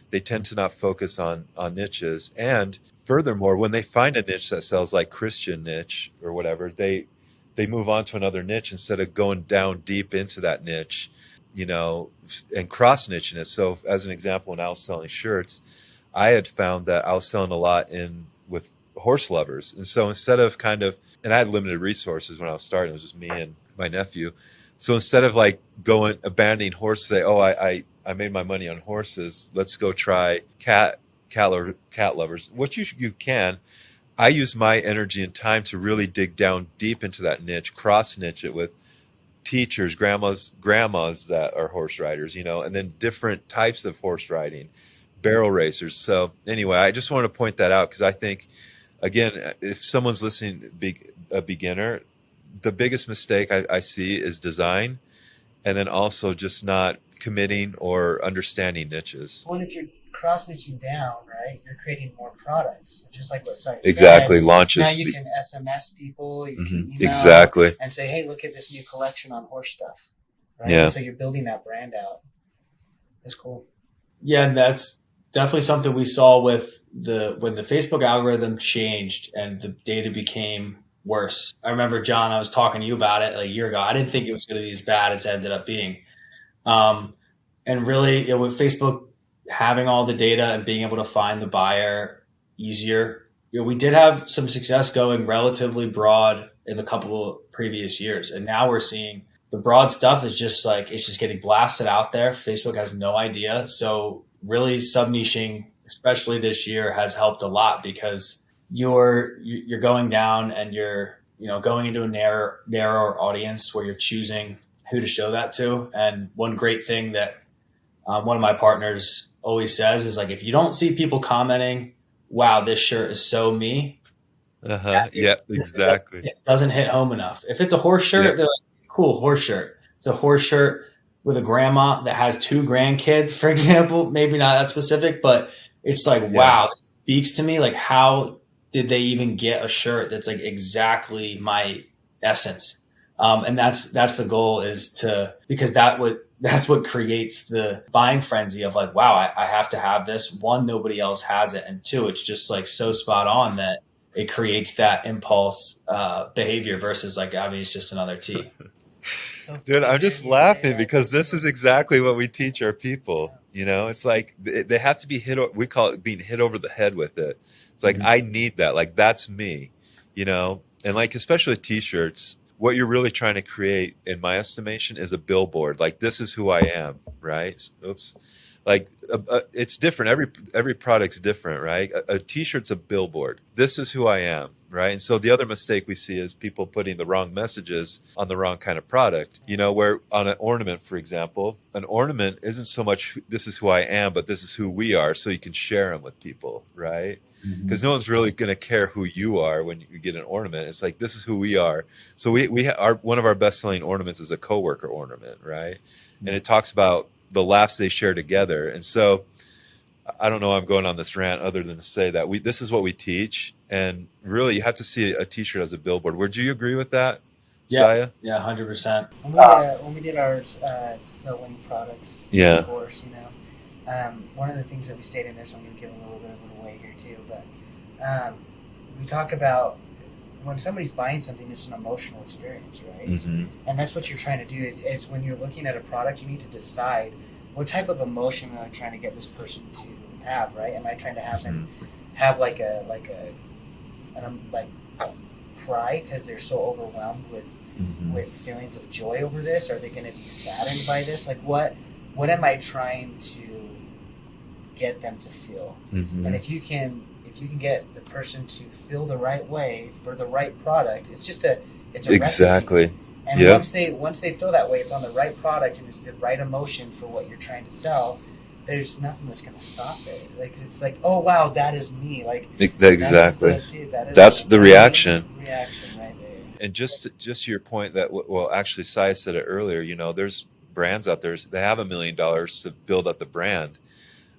They tend to not focus on niches. And furthermore, when they find a niche that sells like Christian niche or whatever, they move on to another niche instead of going down deep into that niche, and cross niching it. So as an example, when I was selling shirts, I had found that I was selling a lot with horse lovers. And so instead of and I had limited resources when I was starting, it was just me and my nephew. So instead of like abandoning horses, say, oh, I made my money on horses, let's go try cat lovers, which you can. I use my energy and time to really dig down deep into that niche, cross niche it with teachers, grandmas that are horse riders, and then different types of horse riding, barrel racers. So anyway, I just want to point that out because I think, again, if someone's listening, a beginner, the biggest mistake I see is design, and then also just not committing or understanding niches. Well, if you're cross niching down, right, you're creating more products. So just like what Siah exactly said, launches. Now you can SMS people, you can email exactly, and say, hey, look at this new collection on horse stuff. Right? Yeah. So you're building that brand out. That's cool. Yeah, and that's definitely something we saw with when the Facebook algorithm changed and the data became worse. I remember, John, I was talking to you about it like a year ago. I didn't think it was going to be as bad as it ended up being. And really, with Facebook having all the data and being able to find the buyer easier, we did have some success going relatively broad in the couple of previous years. And now we're seeing the broad stuff is just like, it's just getting blasted out there. Facebook has no idea. So really sub-niching, especially this year, has helped a lot because you're going down and you're going into a narrower audience where you're choosing who to show that to. And one great thing that one of my partners always says is like, if you don't see people commenting, wow, this shirt is so me. Yeah, exactly. It doesn't hit home enough. If it's a horse shirt, they're like, cool, horse shirt. It's a horse shirt with a grandma that has 2 grandkids, for example. Maybe not that specific, but it's like, wow, it speaks to me. Like, how did they even get a shirt that's like exactly my essence? And that's the goal, because that's what creates the buying frenzy of like, wow, I have to have this. 1, nobody else has it. And 2, it's just like so spot on that it creates that impulse behavior versus like, I mean, it's just another tee. Dude, I'm just laughing because this is exactly what we teach our people. It's like they have to be we call it being hit over the head with it. It's like, I need that. Like, that's me, and like, especially with t-shirts, what you're really trying to create, in my estimation, is a billboard. Like, this is who I am, right? Oops. Like, it's different. Every product's different, right? A t-shirt's a billboard. This is who I am, right? And so the other mistake we see is people putting the wrong messages on the wrong kind of product. Where on an ornament, for example, an ornament isn't so much this is who I am, but this is who we are, so you can share them with people, right? Because no one's really going to care who you are when you get an ornament. It's like, this is who we are. So one of our best-selling ornaments is a coworker ornament, right? And it talks about the laughs they share together. And so I don't know why I'm going on this rant other than to say that this is what we teach. And really, you have to see a t-shirt as a billboard. Would you agree with that, Siah? Yeah, 100%. When we did our selling products course, one of the things that we stated in there, so I'm going to give a little bit of it away here too, but we talk about when somebody's buying something, it's an emotional experience, right? Mm-hmm. And that's what you're trying to do. Is when you're looking at a product, you need to decide what type of emotion am I trying to get this person to have, right? Am I trying to have them have like cry because they're so overwhelmed with feelings of joy over this? Are they going to be saddened by this? Like what am I trying to get them to feel? And if you can get the person to feel the right way for the right product, it's a Exactly. recipe. And once they feel that way, it's on the right product and it's the right emotion for what you're trying to sell. There's nothing that's going to stop it. Like it's like, oh wow, that is me. Like exactly. That's the reaction. Reaction right there. And just your point that actually, Siah said it earlier. You know, there's brands out there. They have $1 million to build up the brand.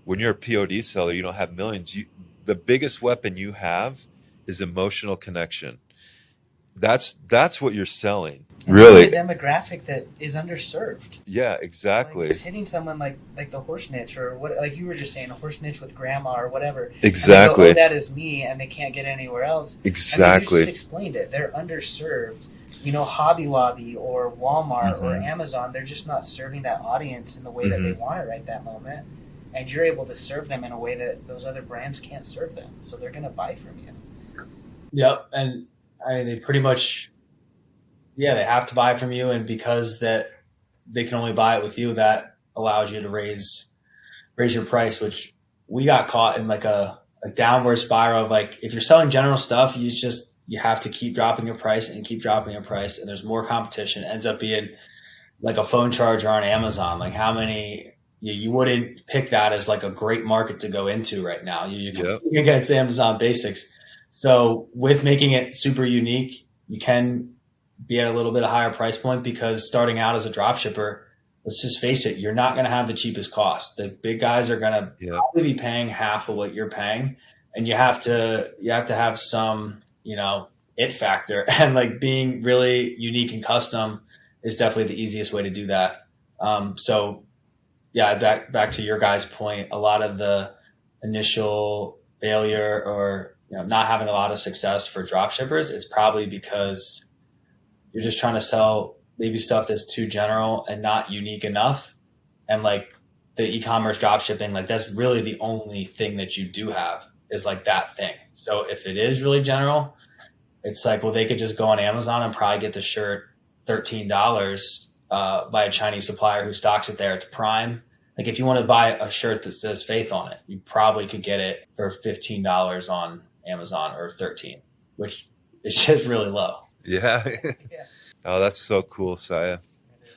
When you're a POD seller, you don't have millions. The biggest weapon you have is emotional connection. That's what you're selling. And really, a demographic that is underserved. Yeah, exactly. Like it's hitting someone like the horse niche or what, like you were just saying, a horse niche with grandma or whatever. Exactly. And they go, oh, that is me, and they can't get anywhere else. Exactly. And you just explained it. They're underserved. You know, Hobby Lobby or Walmart or Amazon, they're just not serving that audience in the way that they want it right that moment. And you're able to serve them in a way that those other brands can't serve them. So they're going to buy from you. Yep. And I mean, they pretty much, they have to buy from you. And because that they can only buy it with you, that allows you to raise your price, which we got caught in like a downward spiral of like, if you're selling general stuff, you have to keep dropping your price and keep dropping your price. And there's more competition. It ends up being like a phone charger on Amazon. Like how many, you wouldn't pick that as like a great market to go into right now. You can against Amazon basics. So with making it super unique, you can be at a little bit of higher price point because starting out as a drop shipper, let's just face it, you're not going to have the cheapest cost. The big guys are going to probably be paying half of what you're paying. And you have to have some, it factor, and like being really unique and custom is definitely the easiest way to do that. Back to your guys' point, a lot of the initial failure or not having a lot of success for drop shippers, it's probably because you're just trying to sell maybe stuff that's too general and not unique enough. And like the e-commerce drop shipping, like that's really the only thing that you do have is like that thing. So if it is really general, it's like, well, they could just go on Amazon and probably get the shirt $13 by a Chinese supplier who stocks it there. It's Prime. Like if you want to buy a shirt that says Faith on it, you probably could get it for $15 on Amazon or $13, which is just really low. Yeah. Oh, that's so cool, Siah.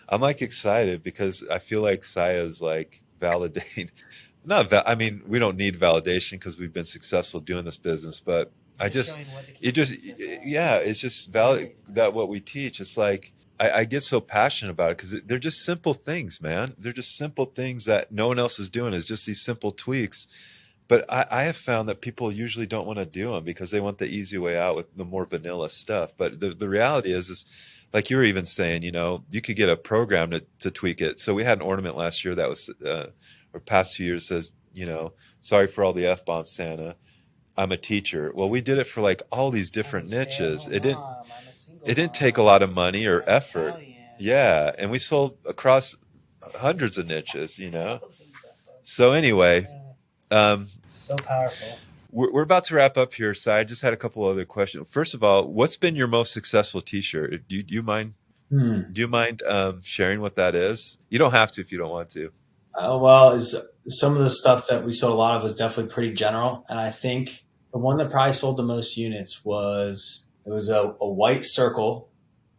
I'm like excited because I feel like Siah is like validating. We don't need validation because we've been successful doing this business, but it's just valid that what we teach. It's like, I get so passionate about it because they're just simple things, man. They're just simple things that no one else is doing. It's just these simple tweaks. But I have found that people usually don't want to do them because they want the easy way out with the more vanilla stuff. But the reality is like you were even saying, you could get a program to tweak it. So we had an ornament last year that was, or past 2 years says, sorry for all the F-bombs, Santa. I'm a teacher. Well, we did it for like all these different niches. It didn't take a lot of money or effort. Yeah. And we sold across hundreds of niches, So anyway, so powerful. We're about to wrap up here. So I just had a couple other questions. First of all, what's been your most successful t-shirt? Do you mind? Do you mind sharing what that is? You don't have to if you don't want to. Some of the stuff that we sold a lot of was definitely pretty general. And I think the one that probably sold the most units was a white circle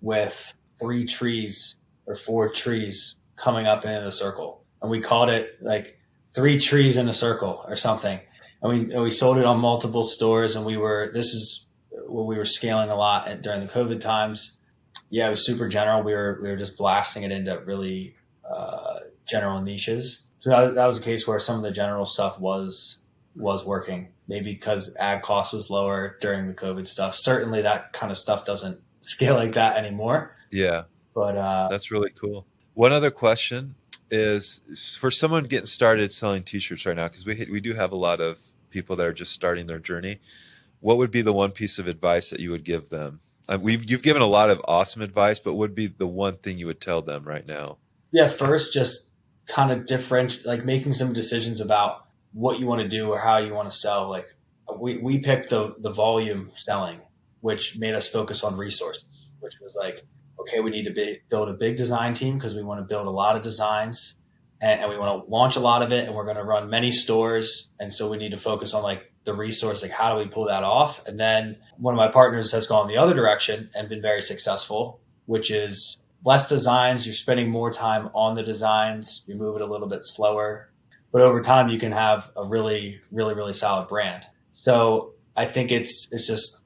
with 3 trees or 4 trees coming up into the circle. And we called it like 3 trees in a circle or something. And we sold it on multiple stores, and this is what we were scaling a lot during the COVID times. Yeah, it was super general. We were just blasting it into really general niches. So that was a case where some of the general stuff was working, maybe because ad cost was lower during the COVID stuff. Certainly that kind of stuff doesn't scale like that anymore. Yeah. But that's really cool. One other question is for someone getting started selling t-shirts right now, because we do have a lot of people that are just starting their journey. what would be the one piece of advice that you would give them? You've given a lot of awesome advice, but what would be the one thing you would tell them right now? Yeah, first, just kind of like making some decisions about what you want to do or how you want to sell. Like we picked the volume selling, which made us focus on resources, which was like, okay, we need to build a big design team because we want to build a lot of designs and we want to launch a lot of it, and we're going to run many stores. And so we need to focus on like the resource, like how do we pull that off? And then one of my partners has gone the other direction and been very successful, which is less designs. You're spending more time on the designs. You move it a little bit slower, but over time you can have a really, really, really solid brand. So I think it's just,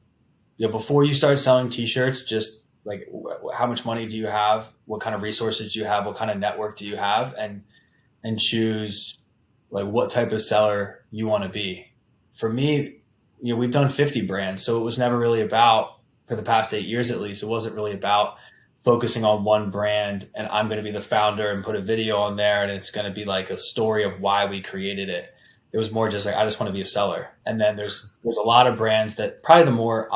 before you start selling t-shirts, just like how much money do you have? What kind of resources do you have? What kind of network do you have? And choose like what type of seller you want to be. For me, we've done 50 brands. So it was never really about, for the past 8 years at least, it wasn't really about focusing on one brand and I'm going to be the founder and put a video on there and it's going to be like a story of why we created it. It was more just like, I just want to be a seller. And then there's a lot of brands that probably the more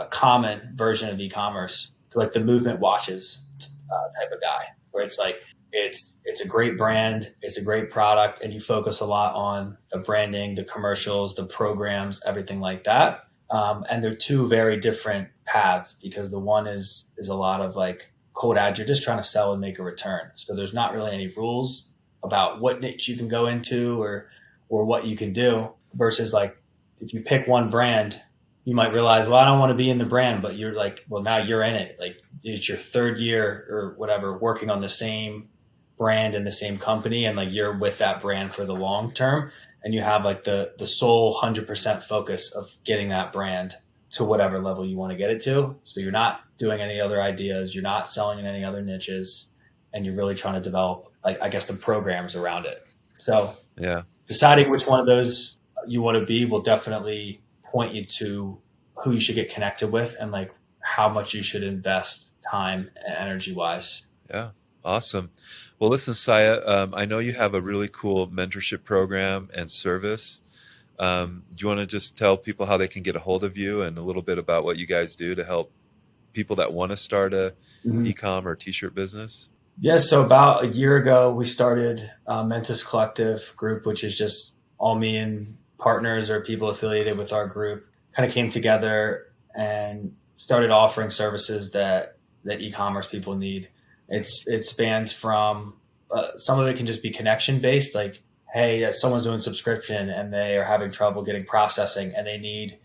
common version of e-commerce, like the movement watches type of guy, where it's like, it's a great brand, it's a great product, and you focus a lot on the branding, the commercials, the programs, everything like that. And they're two very different paths because the one is a lot of like cold ads. You're just trying to sell and make a return. So there's not really any rules about what niche you can go into or what you can do, versus like if you pick one brand, you might realize, well, I don't want to be in the brand, but you're like, well, now you're in it. Like it's your third year or whatever, working on the same brand in the same company, and like you're with that brand for the long term, and you have like the sole 100% focus of getting that brand to whatever level you want to get it to. So you're not doing any other ideas, you're not selling in any other niches, and you're really trying to develop like, I guess, the programs around it. So Yeah. deciding which one of those you want to be will definitely point you to who you should get connected with and like how much you should invest time and energy wise. Yeah. Awesome. Well, listen, Siah, I know you have a really cool mentorship program and service. Do you want to just tell people how they can get a hold of you and a little bit about what you guys do to help people that want to start a e-com or t-shirt business? Yeah. So about a year ago, we started Mentis Collective group, which is just all me and partners or people affiliated with our group kind of came together and started offering services that e-commerce people need. It spans from some of it can just be connection based, like, hey, someone's doing subscription and they are having trouble getting processing and they need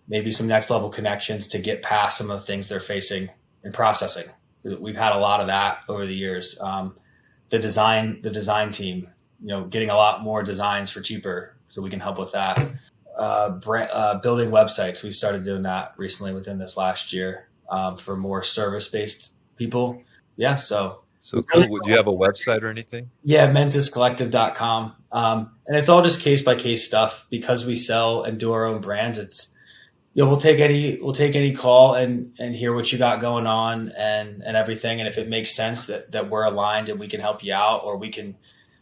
maybe some next level connections to get past some of the things they're facing in processing. We've had a lot of that over the years. The design team, getting a lot more designs for cheaper so we can help with that. Building websites. We started doing that recently within this last year for more service-based people. Yeah. So cool. Do you have a website or anything? Yeah. mentiscollective.com. And it's all just case by case stuff because we sell and do our own brands. It's, we'll take any call and hear what you got going on and everything. And if it makes sense that we're aligned and we can help you out, or we can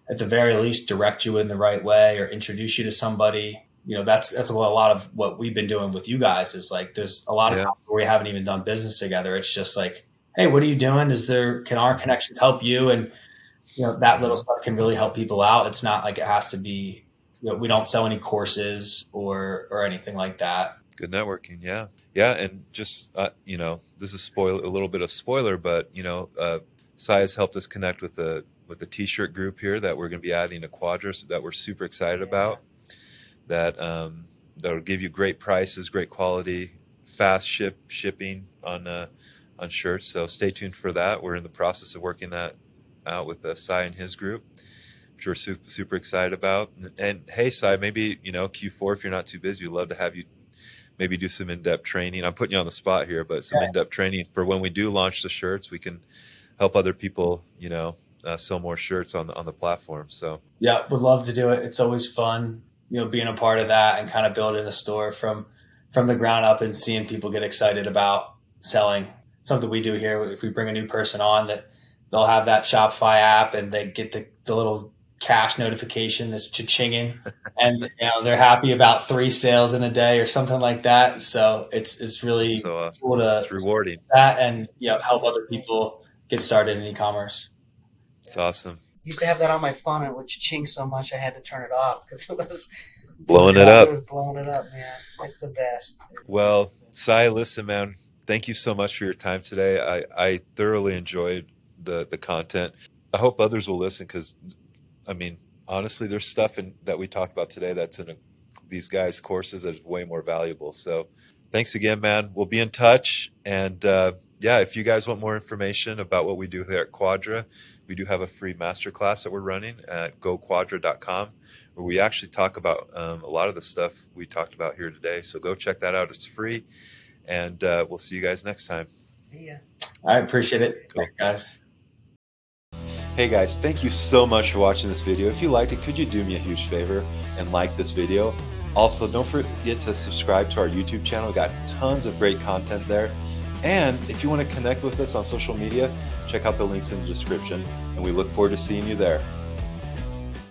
at the very least direct you in the right way or introduce you to somebody, that's a lot of what we've been doing with you guys is like, there's a lot of times where we haven't even done business together. It's just like, hey, what are you doing? Can our connections help you? And, that little stuff can really help people out. It's not like it has to be, we don't sell any courses or anything like that. Good networking. Yeah. Yeah. And just, this is a little bit of spoiler, but, Siah's helped us connect with the t-shirt group here that we're going to be adding to Quadra, so that we're super excited about. That'll give you great prices, great quality, fast shipping on shirts. So stay tuned for that. We're in the process of working that out with Siah and his group, which we're super excited about. And hey, Siah, maybe, Q4, if you're not too busy, we'd love to have you maybe do some in-depth training. I'm putting you on the spot here, but some in-depth training for when we do launch the shirts, we can help other people, sell more shirts on the platform. So yeah, would love to do it. It's always fun, being a part of that and kind of building a store from the ground up and seeing people get excited about selling. Something we do here. If we bring a new person on, that they'll have that Shopify app and they get the little cash notification that's cha-chinging, and they're happy about 3 sales in a day or something like that. So it's really So cool to it's rewarding. that and help other people get started in e-commerce. It's awesome. Used to have that on my phone, and it would ching so much I had to turn it off because it was Blowing it up. It was blowing it up, man. It's the best. Well, Siah, listen, man, thank you so much for your time today. I thoroughly enjoyed the content. I hope others will listen because, I mean, honestly, there's stuff that we talked about today that's in these guys' courses that is way more valuable. So thanks again, man. We'll be in touch. And yeah, if you guys want more information about what we do here at Quadra, we do have a free masterclass that we're running at goquadra.com, where we actually talk about a lot of the stuff we talked about here today. So go check that out. It's free. And we'll see you guys next time. See ya. I appreciate it. Cool. Thanks, guys. Hey guys, thank you so much for watching this video. If you liked it, could you do me a huge favor and like this video? Also, don't forget to subscribe to our YouTube channel. We've got tons of great content there. And if you want to connect with us on social media, check out the links in the description. And we look forward to seeing you there.